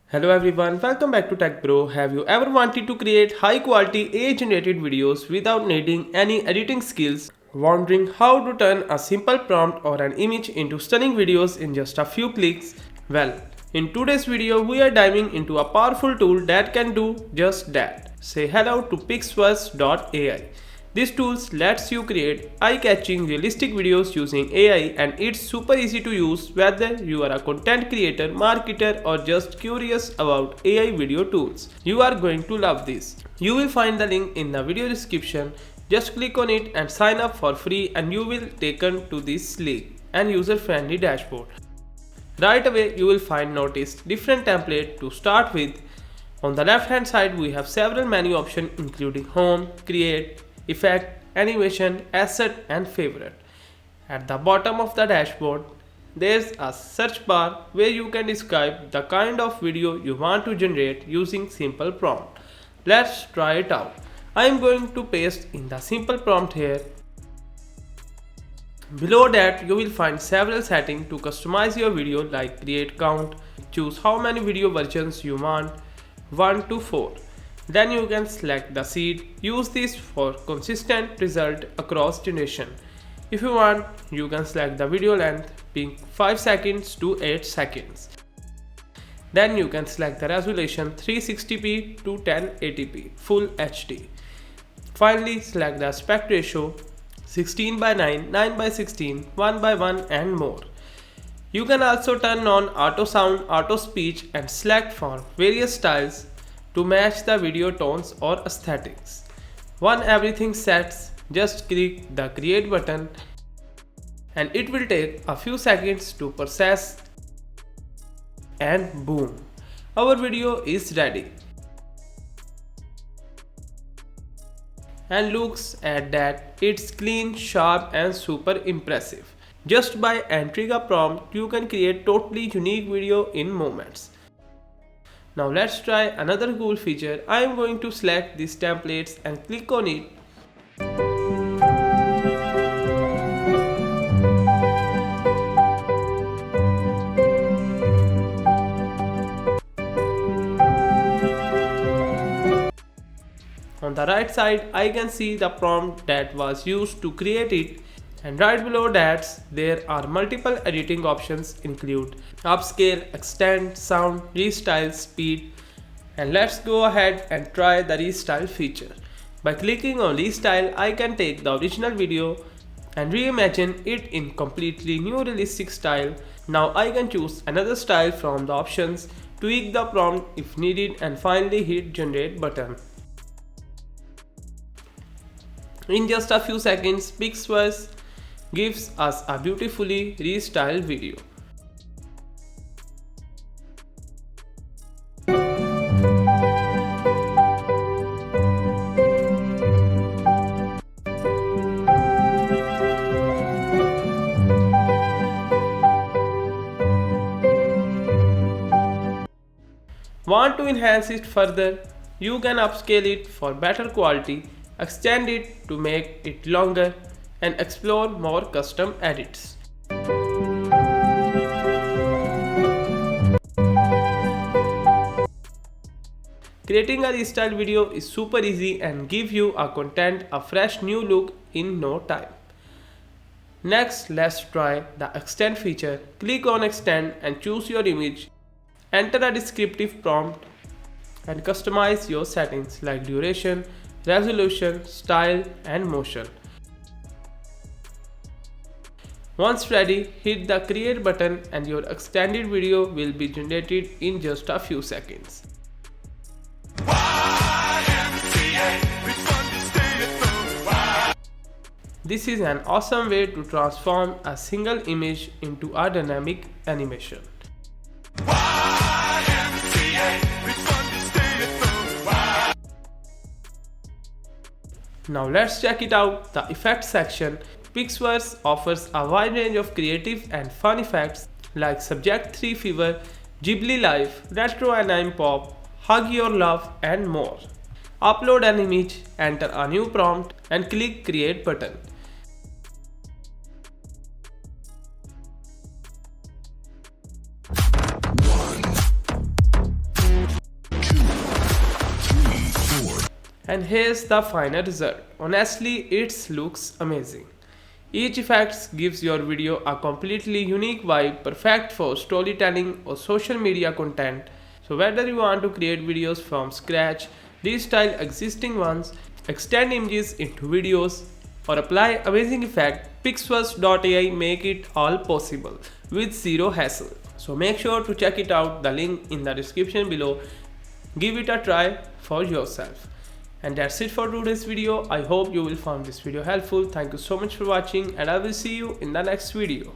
Hello everyone, welcome back to TechBro. Have you ever wanted to create high quality AI generated videos without needing any editing skills? Wondering how to turn a simple prompt or an image into stunning videos in just a few clicks? Well, in today's video we are diving into a powerful tool that can do just that. Say hello to Pixverse.ai. This tool lets you create eye-catching realistic videos using AI, and it's super easy to use whether you are a content creator, marketer or just curious about AI video tools. You are going to love this. You will find the link in the video description. Just click on it and sign up for free and you will taken to this sleek and user-friendly dashboard. Right away you will find notice different template to start with. On the left hand side we have several menu options including home, create, effect, animation, asset and favorite. At the bottom of the dashboard, there's a search bar where you can describe the kind of video you want to generate using simple prompt. Let's try it out. I am going to paste in the simple prompt here. Below that you will find several settings to customize your video like create count, choose how many video versions you want, 1 to 4. Then you can select the seed. Use this for consistent result across generation. If you want, you can select the video length being 5 seconds to 8 seconds. Then you can select the resolution 360p to 1080p Full HD. Finally, select the aspect ratio 16 by 9, 9 by 16, 1 by 1 and more. You can also turn on auto sound, auto speech and select for various styles to match the video tones or aesthetics. Once everything sets, just click the create button and it will take a few seconds to process and boom, our video is ready. And looks at that, it's clean, sharp and super impressive. Just by entering a prompt, you can create totally unique video in moments. Now let's try another cool feature. I am going to select these templates and click on it. On the right side, I can see the prompt that was used to create it. And right below that, there are multiple editing options include upscale, extend, sound, restyle, speed. And let's go ahead and try the restyle feature. By clicking on restyle, I can take the original video and reimagine it in completely new realistic style. Now I can choose another style from the options, tweak the prompt if needed and finally hit generate button. In just a few seconds, Pixverse gives us a beautifully restyled video. Want to enhance it further? You can upscale it for better quality, extend it to make it longer, and explore more custom edits. Creating a restyle video is super easy and give you a content a fresh new look in no time. Next, let's try the extend feature. Click on extend and choose your image. Enter a descriptive prompt and customize your settings like duration, resolution, style and motion. Once ready, hit the create button and your extended video will be generated in just a few seconds. This is an awesome way to transform a single image into a dynamic animation. Now let's check it out, the effects section. Pixverse offers a wide range of creative and fun effects like Subject 3 Fever, Ghibli Life, Retro Anime Pop, Hug Your Love and more. Upload an image, enter a new prompt and click create button. And here's the final result. Honestly, it looks amazing. Each effect gives your video a completely unique vibe, perfect for storytelling or social media content. So whether you want to create videos from scratch, restyle existing ones, extend images into videos, or apply amazing effect, Pixverse.ai make it all possible with zero hassle. So make sure to check it out, the link in the description below. Give it a try for yourself. And that's it for today's video. I hope you will find this video helpful. Thank you so much for watching, and I will see you in the next video.